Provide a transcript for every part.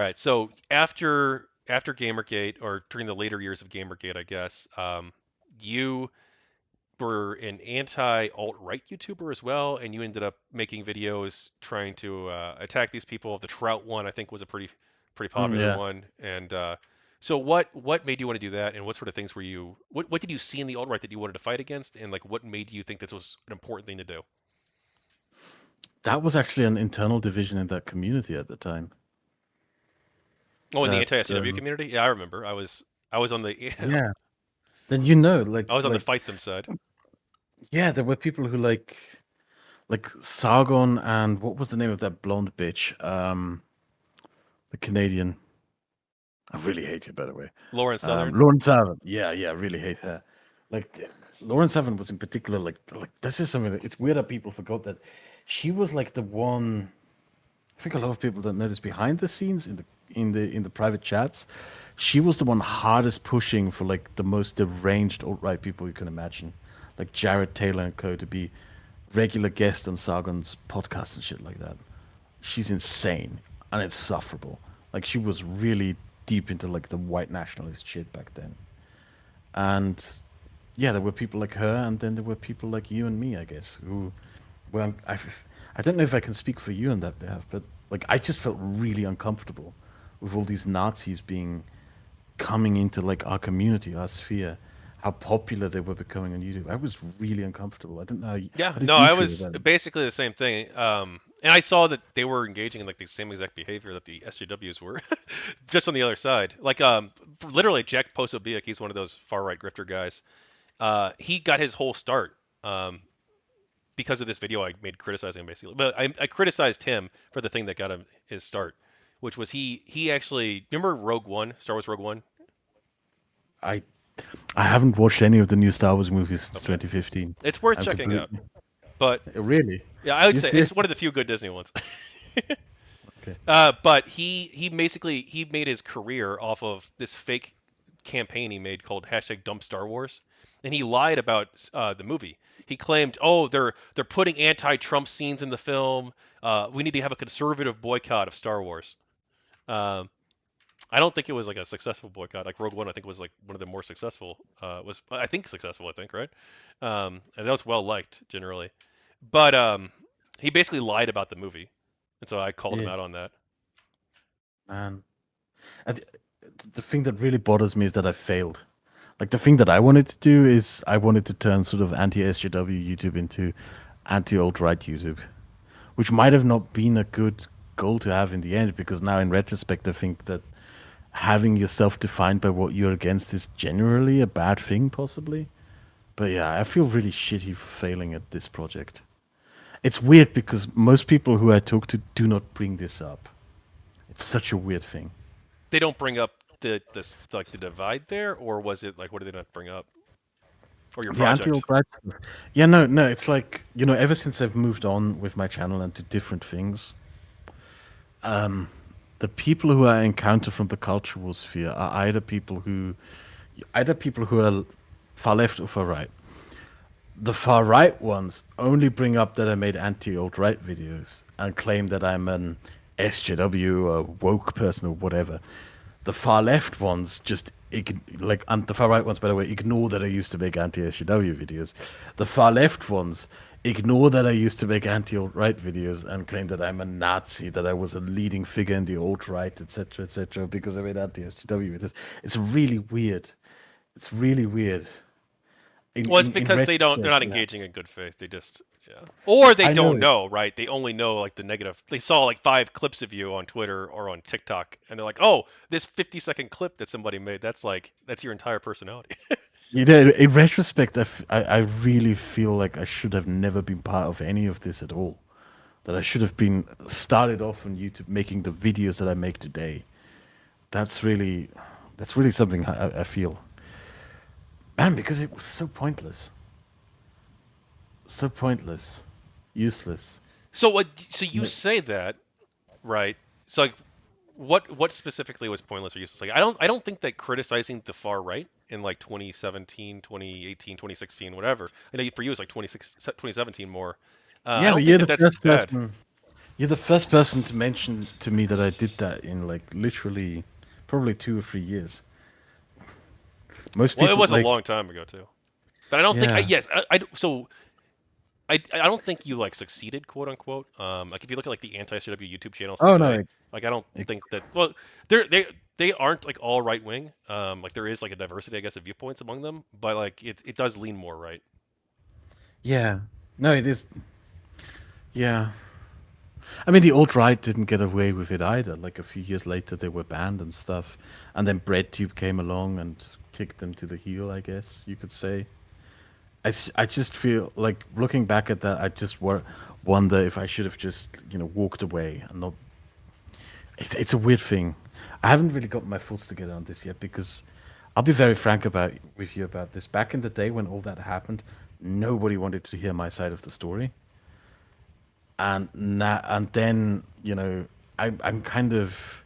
All right. So after GamerGate, or during the later years of GamerGate, I guess, you were an anti-alt-right YouTuber as well, and you ended up making videos trying to attack these people. The Trout one, I think, was a pretty popular Yeah, one. And so what made you want to do that, and what sort of things were you what did you see in the alt-right that you wanted to fight against, and like what made you think this was an important thing to do? that was actually an internal division in that community at the time. Oh, in the That anti-SJW community? Yeah, I remember. I was on the yeah. Then I was on the fight them side. yeah, there were people who like Sargon and what was the name of that blonde bitch? The Canadian. I really hate her, by the way. Lauren Southern. Lauren Savin. Yeah, yeah, I really hate her. Like Lauren Savin was in particular like this is something that it's weird that people forgot that she was like the one. I think a lot of people don't notice behind the scenes in the private chats. She was the one hardest pushing for like the most deranged alt-right people you can imagine, like Jared Taylor and co. to be regular guest on Sargon's podcast and shit like that. She's insane and insufferable. Like she was really deep into like the white nationalist shit back then. And yeah, there were people like her, and then there were people like you and me, I guess, who, well, I don't know if I can speak for you on that behalf, but like I just felt really uncomfortable with all these Nazis being coming into like our community, our sphere, how popular they were becoming on YouTube. I was really uncomfortable. I didn't know. Yeah, How no, did you I feel was about it? basically the same thing. And I saw that they were engaging in like the same exact behavior that the SJWs were, just on the other side. Like, literally, Jack Posobiec, he's one of those far right grifter guys. He got his whole start because of this video I made criticizing him, basically. But I criticized him for the thing that got him his start, which was he actually remember Rogue One, Star Wars Rogue One. I I haven't watched any of the new Star Wars movies since Okay, 2015. it's worth I'm checking out. completely But really. yeah, I would You say see? it's one of the few good Disney ones. Okay. But he basically he made his career off of this fake campaign he made called hashtag DumpStarWars, and he lied about the movie. He claimed, oh, they're putting anti-Trump scenes in the film. We need to have a conservative boycott of Star Wars. Um, I don't think it was like a successful boycott. Like Rogue One, I think was like one of the more successful. Was I think successful? I think right. And that was well liked generally. But he basically lied about the movie, and so I called him Yeah, out on that. man. And the thing that really bothers me is that I failed. Like the thing that I wanted to do is I wanted to turn sort of anti-SJW YouTube into anti-alt-right YouTube, which might have not been a good goal to have in the end because now in retrospect I think that having yourself defined by what you're against is generally a bad thing possibly. But yeah, I feel really shitty for failing at this project. It's weird because most people who I talk to do not bring this up. It's such a weird thing. They don't bring up the like the divide there, or was it like what did they not bring up? Or your The project? anti-alt-right stuff. Yeah, no, no. It's like ever since I've moved on with my channel and to different things, the people who I encounter from the cultural sphere are either people who are far left or far right. The far right ones only bring up that I made anti-alt-right videos and claim that I'm an SJW or woke person or whatever. The far left ones just and the far right ones, by the way, ignore that I used to make anti-SJW videos. The far left ones ignore that I used to make anti-alt-right videos and claim that I'm a Nazi, that I was a leading figure in the alt-right, etc., because I made anti-SJW videos. It's really weird. It's really weird. In Well, it's in in because they're retrospect, not yeah. engaging in good faith. They just yeah, or they I don't know. know, right? They only know like the negative. They saw like 5 clips of you on Twitter or on TikTok, and they're like, oh, this 50-second clip that somebody made, that's your entire personality. In retrospect, I really feel like I should have never been part of any of this at all. That I should have been started off on YouTube making the videos that I make today. That's really, that's really something I feel, man, because it was so pointless, useless. So what? So you Yeah. say that, right? So like, what specifically was pointless or useless? Like, I don't think that criticizing the far right in like 2017, 2018, 2016, whatever. I know for you it's like 2017 more. I Yeah, don't but think you're that the that's first bad. person. You're the first person to mention to me that I did that in like literally probably 2 or 3 years. Most Well, it people was a like, long time ago too. But I don't think. yeah. Yes, so I don't think you like succeeded, quote unquote. Like if you look at like the anti-SJW YouTube channels Oh no, today, like I don't it, think that. Well, they aren't like all right wing. Like there is like a diversity, I guess, of viewpoints among them, but like it does lean more right. yeah. No, it is. Yeah. I mean, the alt right didn't get away with it either. Like a few years later, they were banned and stuff, and then BreadTube came along and kicked them to the heel. I guess you could say. I just feel like looking back at that, I just wonder if I should have just walked away and not. It's a weird thing. I haven't really got my thoughts together on this yet because I'll be very frank about with you about this. Back in the day when all that happened, nobody wanted to hear my side of the story, and then I'm kind of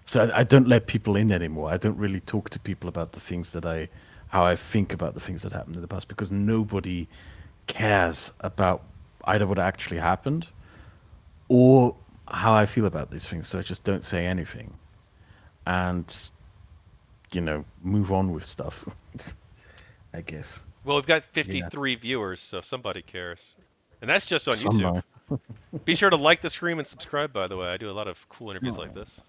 so I don't let people in anymore. I don't really talk to people about the things that how I think about the things that happened in the past because nobody cares about either what actually happened or how I feel about these things. So I just don't say anything and move on with stuff. I guess. Well, we've got Yeah. 53 viewers, so somebody cares, and that's just on YouTube. Somehow. Be sure to like the stream and subscribe. By the way, I do a lot of cool interviews like this.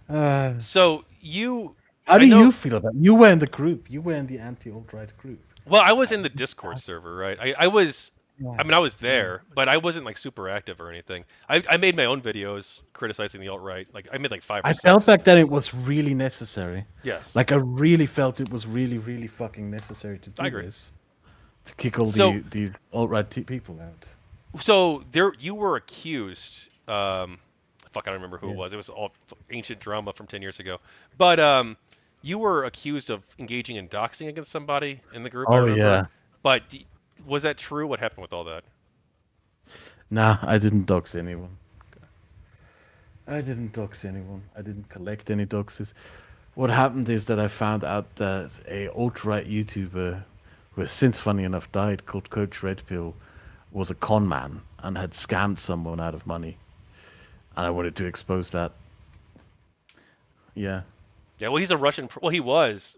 Uh, So you, how I do know. you feel about? You were in the group. You were in the anti-alt-right group. Well, I was How in the did you? Discord server, right? I was, Yeah. I mean, I was Yeah. there, but I wasn't like super active or anything. I made my own videos criticizing the alt right. Like I made like five or I felt six. back then it was really necessary. Yes, Like I really felt it was really, really fucking necessary to I do agree. this to kick all So, these alt-right people out. so there you were accused. Fuck, I don't remember who it Yeah. was. It was all ancient drama from 10 years ago. But you were accused of engaging in doxing against somebody in the group. I Oh remember. yeah. But was that true? What happened with all that? Nah, I didn't dox anyone. I didn't dox anyone. I didn't collect any doxes. What happened is that I found out that a alt-right YouTuber, who has since, funny enough, died, called Coach Red Pill, was a con man and had scammed someone out of money, and I wanted to expose that. Yeah, Yeah, well, he's a Russian. Well, he was.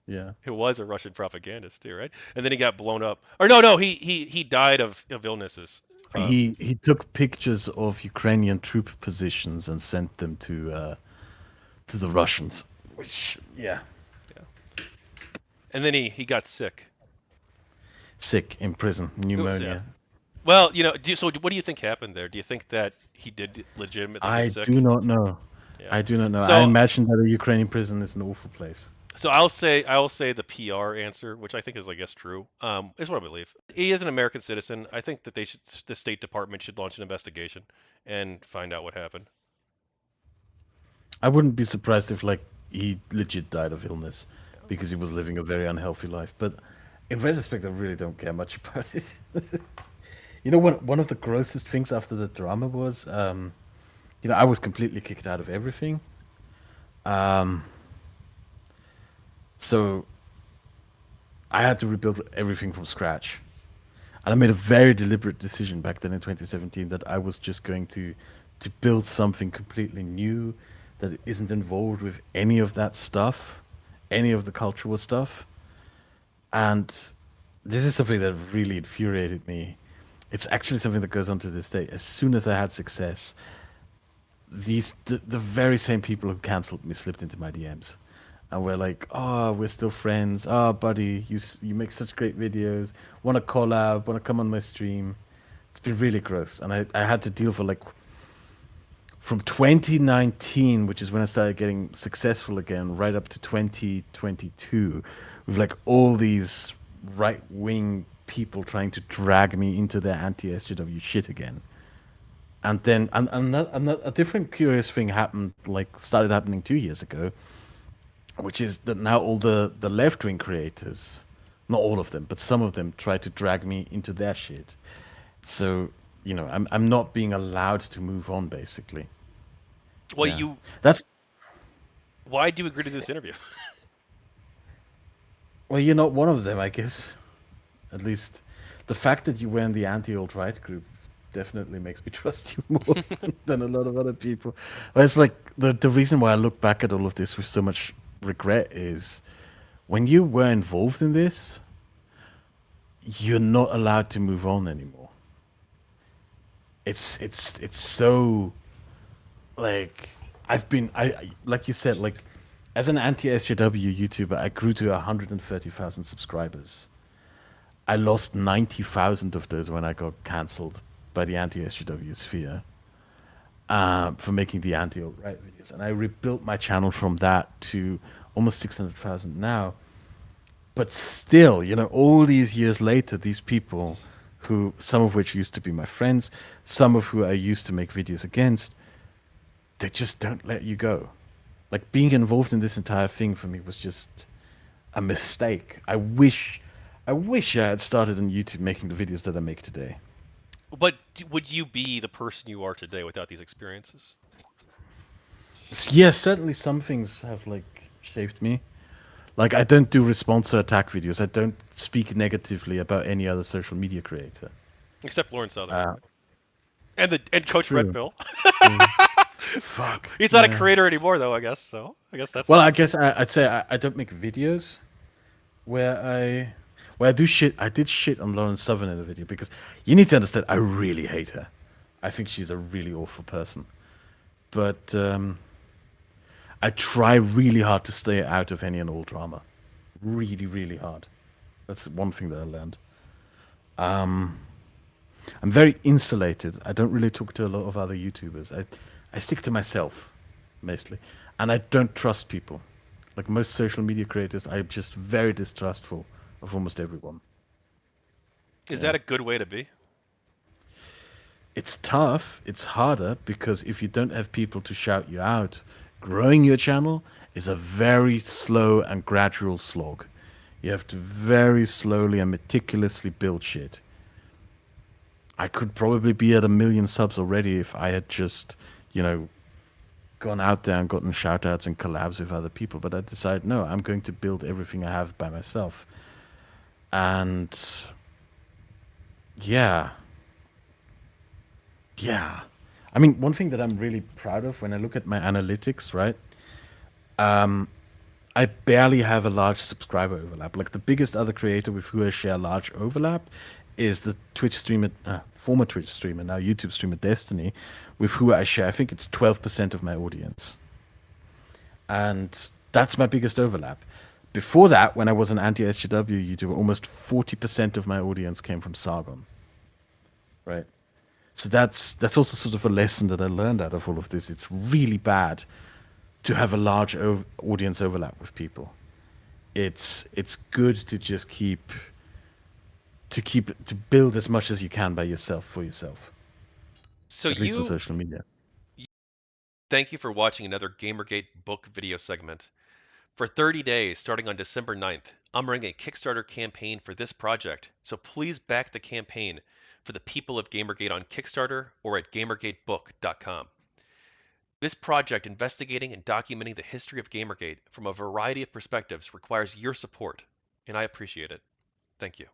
yeah. He was a Russian propagandist too, right? And then he got blown up. Or no, he died of illnesses. He took pictures of Ukrainian troop positions and sent them to the Russians. Which, yeah, Yeah, and then he got sick. sick in prison, It was, yeah. pneumonia. Well, so what do you think happened there? Do you think that he did legitimately get I do sick? not know. Yeah. I do not know. I So imagine that a Ukrainian prison is an awful place. so I'll say the PR answer, which I think is I guess true. Is what I believe. He is an American citizen. I think that the State Department should launch an investigation and find out what happened. I wouldn't be surprised if like he legit died of illness because he was living a very unhealthy life. But in retrospect, I really don't care much about it. One of the grossest things after the drama was, I was completely kicked out of everything. Um, so I had to rebuild everything from scratch. And I made a very deliberate decision back then in 2017 that I was just going to build something completely new that isn't involved with any of that stuff, any of the cultural stuff. And this is something that really infuriated me. It's actually something that goes on to this day. As soon as I had success, the very same people who canceled me slipped into my DMs, and we're like, "Oh, we're still friends. Oh, buddy, you make such great videos. Want to collab? Want to come on my stream?" It's been really gross, and I had to deal for like from 2019, which is when I started getting successful again, right up to 2022, with like all these right wing people trying to drag me into their anti-SJW shit again. And then a different curious thing happened, like started happening 2 years ago, which is that now all the left wing creators, not all of them, but some of them try to drag me into their shit. So I'm not being allowed to move on, basically. Well, Yeah, that's why do you agree to this interview? well, you're not one of them, I guess. At least, the fact that you were in the anti-alt-right group definitely makes me trust you more than a lot of other people. But it's like the reason why I look back at all of this with so much regret is when you were involved in this, you're not allowed to move on anymore. It's so like like you said, like as an anti-SJW YouTuber, I grew to 130,000 subscribers. I lost 90,000 of those when I got cancelled by the anti-SJW sphere for making the anti-alt-right videos. And I rebuilt my channel from that to almost 600,000 now. But still, all these years later, these people who, some of which used to be my friends, some of who I used to make videos against, they just don't let you go. Like being involved in this entire thing for me was just a mistake. I wish I had started on YouTube making the videos that I make today. But would you be the person you are today without these experiences? Yes, certainly some things have like shaped me. Like I don't do response to attack videos. I don't speak negatively about any other social media creator. Except Lauren Southern Uh, and Coach Red True. Pill. True. Fuck. He's not a Yeah. creator anymore, though. I guess so. I guess Well, that's. I guess I'd say I don't make videos where I do shit. I did shit on Lauren Southern in a video because you need to understand. I really hate her. I think she's a really awful person. But I try really hard to stay out of any and all drama. Really, really hard. That's one thing that I learned. I'm very insulated. I don't really talk to a lot of other YouTubers. I stick to myself, mostly. And I don't trust people. Like most social media creators, I'm just very distrustful of almost everyone. Is Yeah. that a good way to be? It's tough. It's harder because if you don't have people to shout you out, growing your channel is a very slow and gradual slog. You have to very slowly and meticulously build shit. I could probably be at 1 million subs already if I had just, you know, gone out there and gotten shout outs and collabs with other people. But I decided, no, I'm going to build everything I have by myself. And yeah, yeah. I mean, one thing that I'm really proud of when I look at my analytics, right? I barely have a large subscriber overlap. Like the biggest other creator with who I share large overlap is the Twitch streamer, former Twitch streamer, now YouTube streamer Destiny, with who I share. I think it's 12% of my audience. And that's my biggest overlap. Before that, when I was an anti-SJW YouTuber, almost 40% of my audience came from Sargon, right? So that's also sort of a lesson that I learned out of all of this. It's really bad to have a large audience overlap with people. It's good to just keep to build as much as you can by yourself for yourself, So at least on social media. thank you for watching another GamerGate book video segment. For 30 days, starting on December 9th, I'm running a Kickstarter campaign for this project, so please back the campaign for the people of GamerGate on Kickstarter or at gamergatebook.com. This project investigating and documenting the history of GamerGate from a variety of perspectives requires your support, and I appreciate it. Thank you.